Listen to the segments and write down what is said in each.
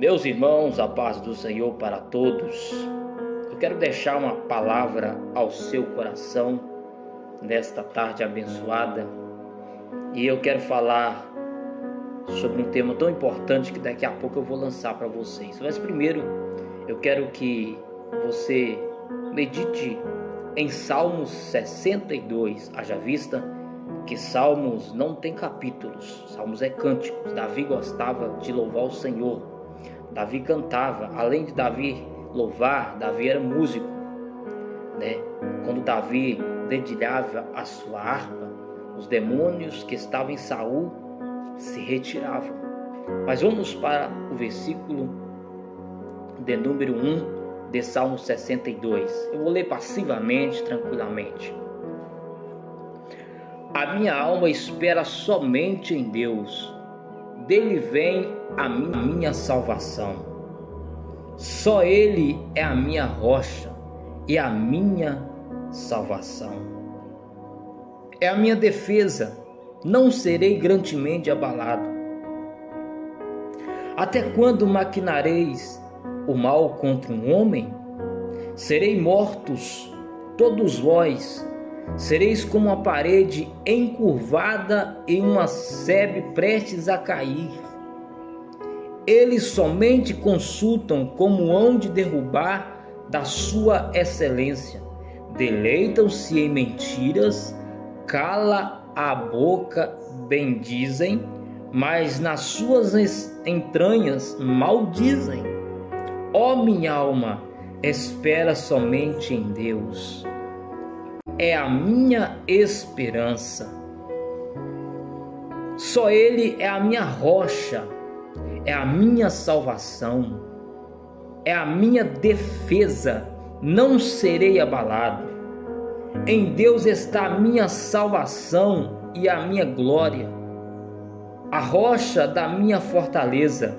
Meus irmãos, a paz do Senhor para todos. Eu quero deixar uma palavra ao seu coração nesta tarde abençoada. E eu quero falar sobre um tema tão importante que daqui a pouco eu vou lançar para vocês. Mas primeiro, eu quero que você medite em Salmos 62. Haja vista que Salmos não tem capítulos, Salmos é cânticos. Davi gostava de louvar o Senhor. Davi cantava, além de Davi louvar, Davi era músico, né? Quando Davi dedilhava a sua harpa, os demônios que estavam em Saul se retiravam. Mas vamos para o versículo de número 1 de Salmo 62. Eu vou ler passivamente, tranquilamente. A minha alma espera somente em Deus. Dele vem a minha salvação. Só Ele é a minha rocha e a minha salvação. É a minha defesa, não serei grandemente abalado. Até quando maquinareis o mal contra um homem? Serei mortos todos vós. Sereis como uma parede encurvada e uma sebe prestes a cair. Eles somente consultam como hão de derrubar da sua excelência. Deleitam-se em mentiras, cala a boca, bendizem, mas nas suas entranhas maldizem. Ó minha alma, espera somente em Deus. É a minha esperança. Só Ele é a minha rocha, é a minha salvação, é a minha defesa, não serei abalado. Em Deus está a minha salvação e a minha glória, a rocha da minha fortaleza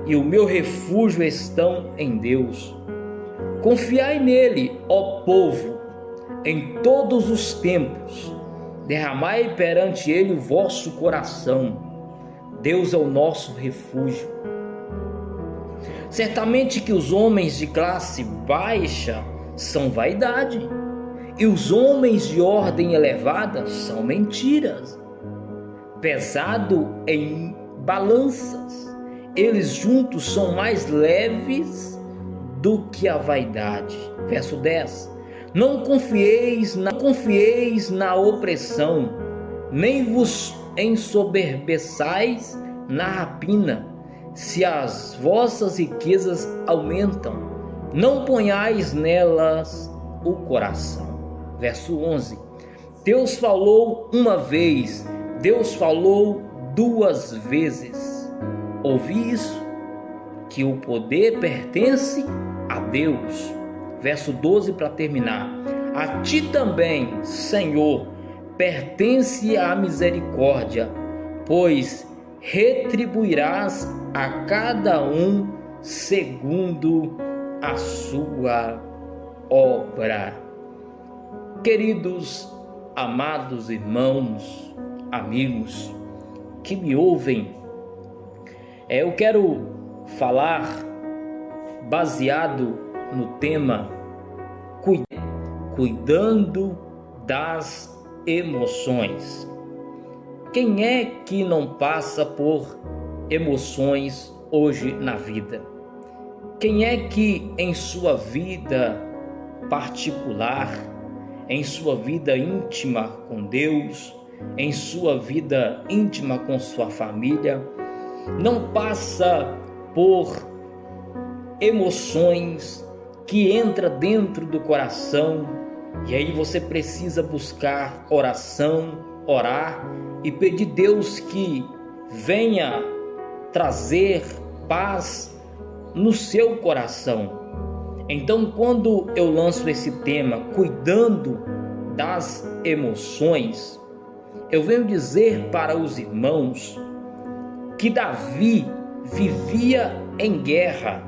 e o meu refúgio estão em Deus. Confiai nele, ó povo, em todos os tempos, derramai perante Ele o vosso coração. Deus é o nosso refúgio. Certamente que os homens de classe baixa são vaidade, e os homens de ordem elevada são mentiras. Pesado em balanças, eles juntos são mais leves do que a vaidade. Verso 10. Não confieis na opressão, nem vos ensoberbeçais na rapina. Se as vossas riquezas aumentam, não ponhais nelas o coração. Verso 11. Deus falou uma vez, Deus falou duas vezes. Ouvi isso, que o poder pertence a Deus. Verso 12 para terminar. A ti também, Senhor, pertence a misericórdia, pois retribuirás a cada um segundo a sua obra. Queridos, amados irmãos, amigos que me ouvem, eu quero falar baseado no tema cuidando das emoções. Quem é que não passa por emoções hoje na vida? Quem é que em sua vida particular, em sua vida íntima com Deus, em sua vida íntima com sua família, não passa por emoções que entra dentro do coração, e aí você precisa buscar oração, orar e pedir a Deus que venha trazer paz no seu coração. Então, quando eu lanço esse tema, cuidando das emoções, eu venho dizer para os irmãos que Davi vivia em guerra.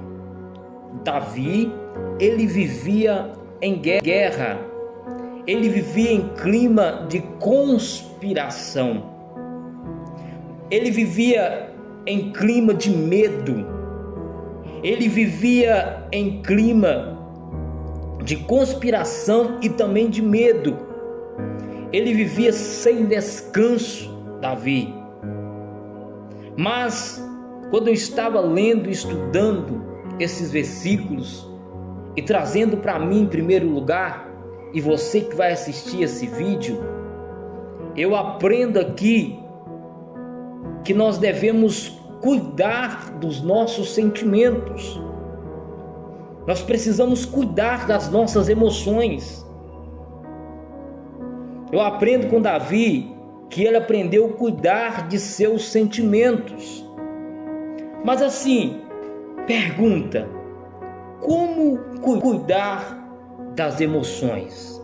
Davi, ele vivia em guerra, ele vivia em clima de conspiração, ele vivia em clima de medo, Ele vivia em clima de conspiração e também de medo. Ele vivia sem descanso, Davi. Mas quando eu estava lendo e estudando esses versículos e trazendo para mim em primeiro lugar, e você que vai assistir esse vídeo, eu aprendo aqui que nós devemos cuidar dos nossos sentimentos. Nós precisamos cuidar das nossas emoções. Eu aprendo com Davi que ele aprendeu a cuidar de seus sentimentos. Mas assim, pergunta: como cuidar das emoções?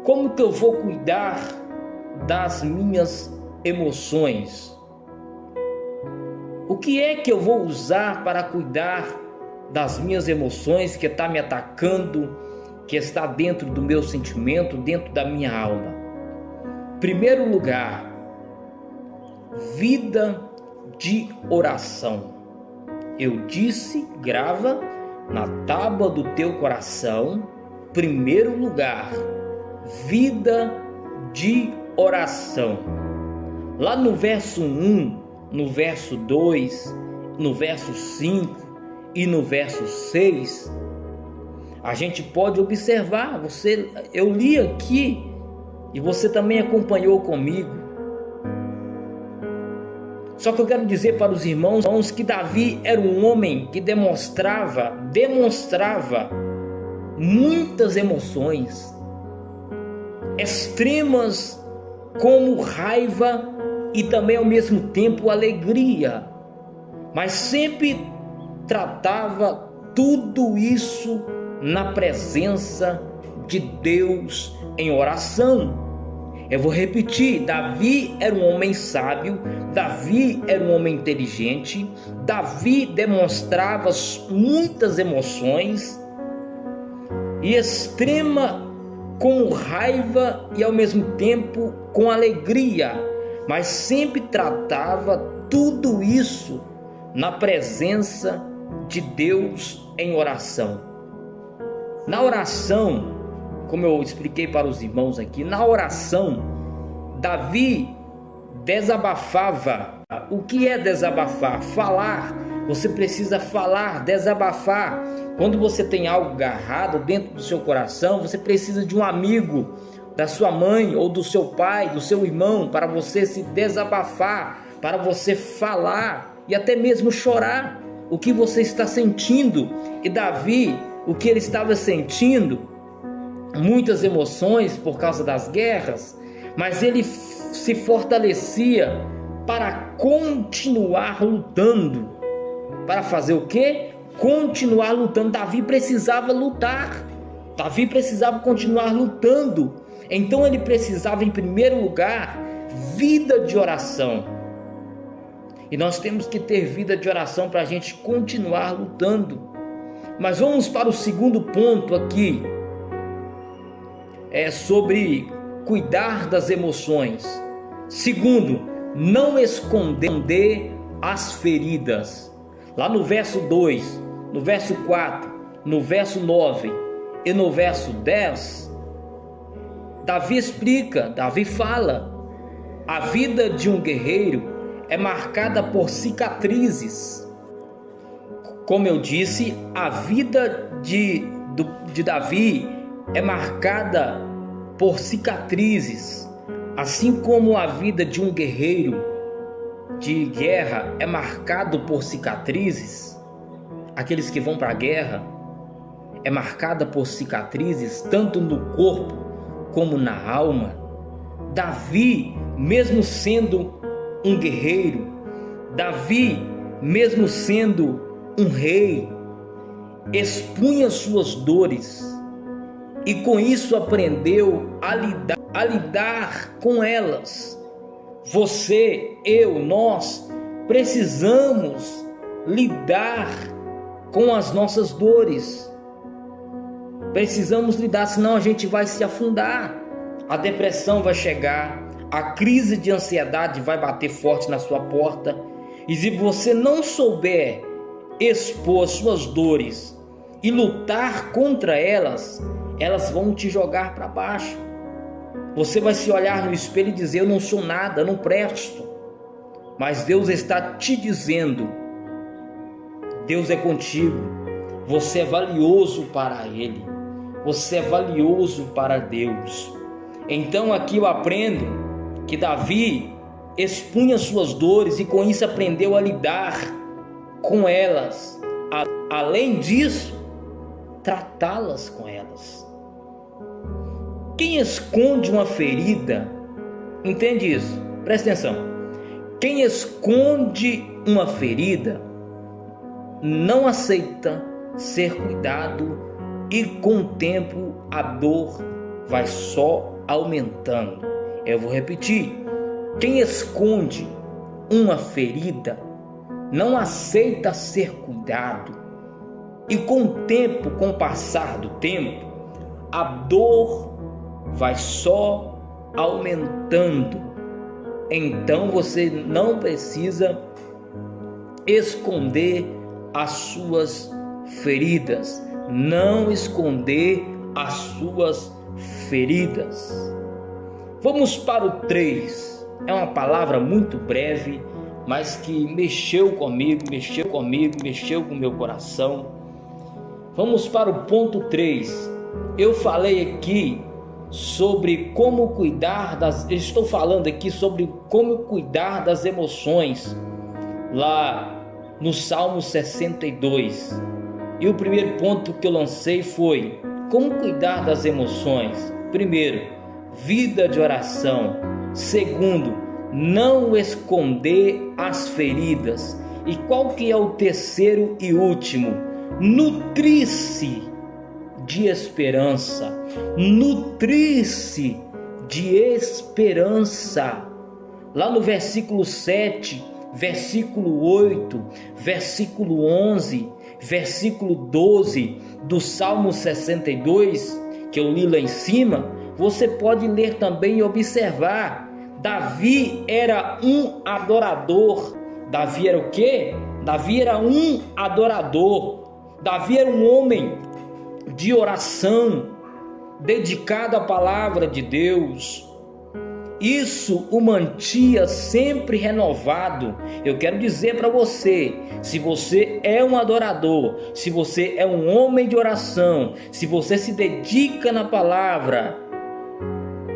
Como que eu vou cuidar das minhas emoções? O que é que eu vou usar para cuidar das minhas emoções que está me atacando, que está dentro do meu sentimento, dentro da minha alma? Primeiro lugar, vida de oração. Eu disse, grava na tábua do teu coração. Primeiro lugar, vida de oração. Lá no verso 1, no verso 2, no verso 5 e no verso 6, a gente pode observar, eu li aqui e você também acompanhou comigo. Só que eu quero dizer para os irmãos que Davi era um homem que demonstrava muitas emoções extremas, como raiva e também ao mesmo tempo alegria, mas sempre tratava tudo isso na presença de Deus em oração. Eu vou repetir: Davi era um homem sábio, Davi era um homem inteligente, Davi demonstrava muitas emoções e extrema, com raiva e ao mesmo tempo com alegria, mas sempre tratava tudo isso na presença de Deus em oração. Na oração, como eu expliquei para os irmãos aqui, na oração, Davi desabafava. O que é desabafar? Falar. Você precisa falar, desabafar. Quando você tem algo agarrado dentro do seu coração, você precisa de um amigo, da sua mãe ou do seu pai, do seu irmão, para você se desabafar, para você falar e até mesmo chorar o que você está sentindo. E Davi, o que ele estava sentindo, muitas emoções por causa das guerras, mas ele se fortalecia para continuar lutando. Para fazer o quê? Continuar lutando. Davi precisava lutar. Davi precisava continuar lutando. Então ele precisava, em primeiro lugar, vida de oração. E nós temos que ter vida de oração para a gente continuar lutando. Mas vamos para o segundo ponto aqui. É sobre cuidar das emoções. Segundo, não esconder as feridas. Lá no verso 2, no verso 4, no verso 9 e no verso 10, Davi explica, Davi fala: a vida de um guerreiro é marcada por cicatrizes. Como eu disse, a vida de Davi é marcada por cicatrizes, assim como a vida de um guerreiro de guerra é marcado por cicatrizes. Aqueles que vão para a guerra é marcada por cicatrizes, tanto no corpo como na alma. Davi, mesmo sendo um guerreiro, Davi, mesmo sendo um rei, expunha suas dores e com isso aprendeu a lidar com elas. Você, eu, nós precisamos lidar com as nossas dores. Precisamos lidar, senão a gente vai se afundar. A depressão vai chegar, a crise de ansiedade vai bater forte na sua porta. E se você não souber expor as suas dores e lutar contra elas, elas vão te jogar para baixo. Você vai se olhar no espelho e dizer: eu não sou nada, eu não presto. Mas Deus está te dizendo: Deus é contigo, você é valioso para Ele, você é valioso para Deus. Então aqui eu aprendo que Davi expunha suas dores e com isso aprendeu a lidar com elas. Além disso, tratá-las com elas. Quem esconde uma ferida, entende isso? Presta atenção. Quem esconde uma ferida não aceita ser cuidado e com o tempo a dor vai só aumentando. Eu vou repetir. Quem esconde uma ferida não aceita ser cuidado e com o tempo, com o passar do tempo, a dor vai só aumentando. Então você não precisa esconder as suas feridas, não esconder as suas feridas. Vamos para o 3. É uma palavra muito breve, mas que mexeu comigo, mexeu com o meu coração. Vamos para o ponto 3. Eu falei aqui sobre como cuidar das... Estou falando aqui sobre como cuidar das emoções, lá no Salmo 62. E o primeiro ponto que eu lancei foi como cuidar das emoções. Primeiro, vida de oração. Segundo, não esconder as feridas. E qual que é o terceiro e último? Nutrir-se de esperança. Nutrir-se de esperança. Lá no versículo 7, versículo 8, versículo 11, versículo 12 do Salmo 62, que eu li lá em cima, você pode ler também e observar. Davi era um adorador. Davi era o quê? Davi era um adorador. Davi era um homem de oração, dedicado à palavra de Deus. Isso o mantinha sempre renovado. Eu quero dizer para você, se você é um adorador, se você é um homem de oração, se você se dedica na palavra,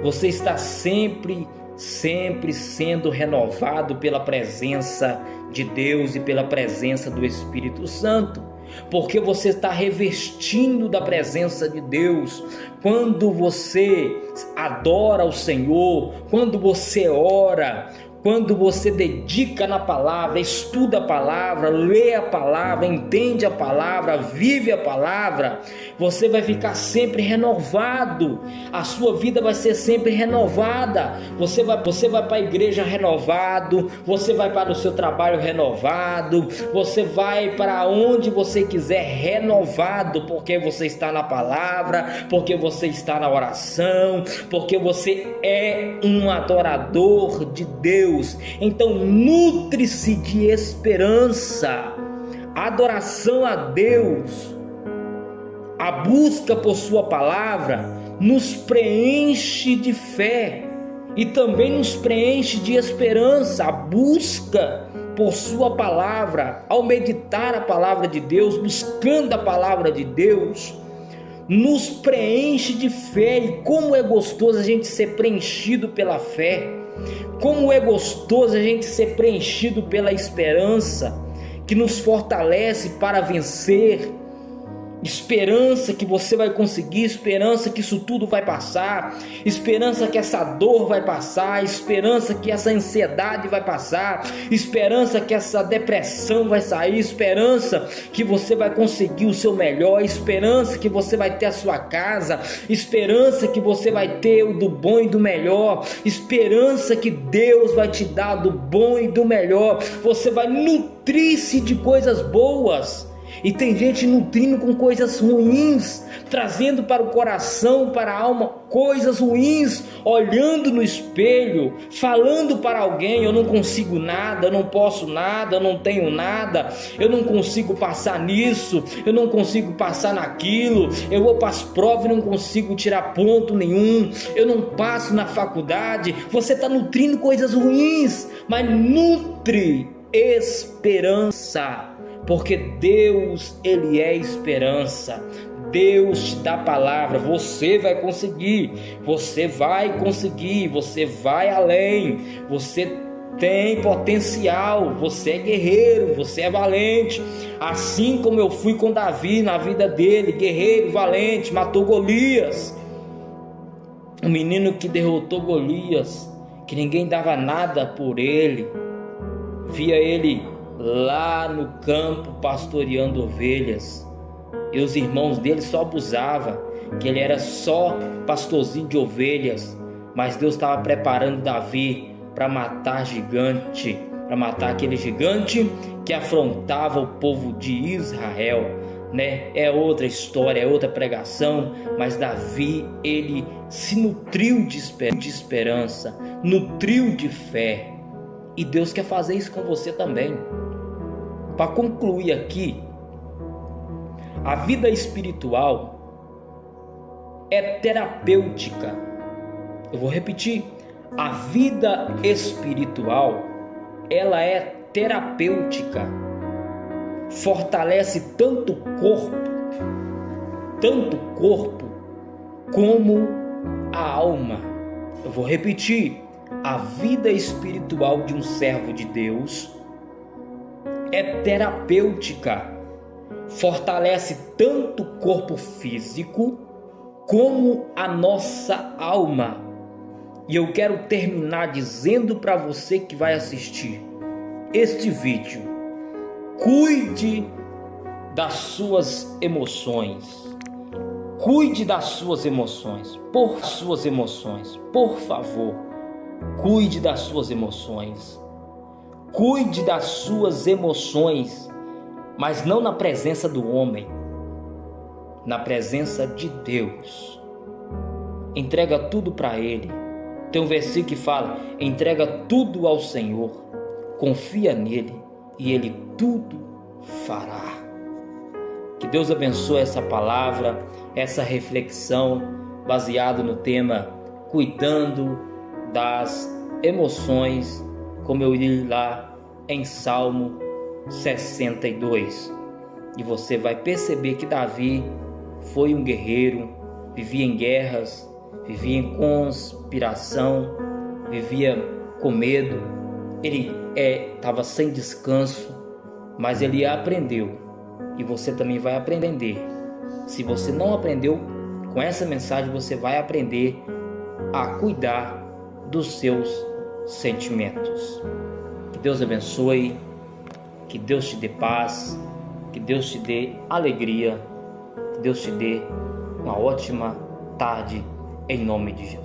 você está sempre sendo renovado pela presença de Deus e pela presença do Espírito Santo, porque você está revestindo da presença de Deus. Quando você adora o Senhor, quando você ora, quando você dedica na palavra, estuda a palavra, lê a palavra, entende a palavra, vive a palavra, você vai ficar sempre renovado. A sua vida vai ser sempre renovada. Você vai para a igreja renovado, você vai para o seu trabalho renovado, você vai para onde você quiser renovado, porque você está na palavra, porque você está na oração, porque você é um adorador de Deus. Então nutre-se de esperança. A adoração a Deus, a busca por sua palavra nos preenche de fé e também nos preenche de esperança. A busca por sua palavra, ao meditar a palavra de Deus, buscando a palavra de Deus, nos preenche de fé. E como é gostoso a gente ser preenchido pela fé. Como é gostoso a gente ser preenchido pela esperança, que nos fortalece para vencer. Esperança que você vai conseguir, esperança que isso tudo vai passar, esperança que essa dor vai passar, esperança que essa ansiedade vai passar, esperança que essa depressão vai sair, esperança que você vai conseguir o seu melhor, esperança que você vai ter a sua casa, esperança que você vai ter o do bom e do melhor, esperança que Deus vai te dar do bom e do melhor. Você vai nutrir-se de coisas boas. E tem gente nutrindo com coisas ruins, trazendo para o coração, para a alma, coisas ruins, olhando no espelho, falando para alguém: eu não consigo nada, eu não posso nada, eu não tenho nada, eu não consigo passar nisso, eu não consigo passar naquilo, eu vou para as provas e não consigo tirar ponto nenhum, eu não passo na faculdade. Você está nutrindo coisas ruins, mas nutre esperança, porque Deus, Ele é esperança. Deus te dá a palavra, você vai conseguir, você vai conseguir, você vai além, você tem potencial, você é guerreiro, você é valente, assim como eu fui com Davi na vida dele, guerreiro, valente, matou Golias, um menino que derrotou Golias, que ninguém dava nada por ele, via ele lá no campo pastoreando ovelhas, e os irmãos dele só abusavam, que ele era só pastorzinho de ovelhas, mas Deus estava preparando Davi para matar gigante, para matar aquele gigante que afrontava o povo de Israel, né? É outra história, é outra pregação, mas Davi, ele se nutriu de esperança, nutriu de fé, e Deus quer fazer isso com você também. Para concluir aqui, a vida espiritual é terapêutica. Eu vou repetir. A vida espiritual, ela é terapêutica. Fortalece tanto o corpo, como a alma. Eu vou repetir. A vida espiritual de um servo de Deus é terapêutica. Fortalece tanto o corpo físico como a nossa alma. E eu quero terminar dizendo para você que vai assistir este vídeo: cuide das suas emoções. Cuide das suas emoções. Por favor, cuide das suas emoções. Cuide das suas emoções, mas não na presença do homem, na presença de Deus. Entrega tudo para Ele. Tem um versículo que fala: entrega tudo ao Senhor, confia nele e Ele tudo fará. Que Deus abençoe essa palavra, essa reflexão baseado no tema cuidando das emoções, como eu li lá em Salmo 62. E você vai perceber que Davi foi um guerreiro, vivia em guerras, vivia em conspiração, vivia com medo, ele estava sem descanso, mas ele aprendeu, e você também vai aprender. Se você não aprendeu com essa mensagem, você vai aprender a cuidar dos seus sentimentos. Que Deus abençoe, que Deus te dê paz, que Deus te dê alegria, que Deus te dê uma ótima tarde, em nome de Jesus.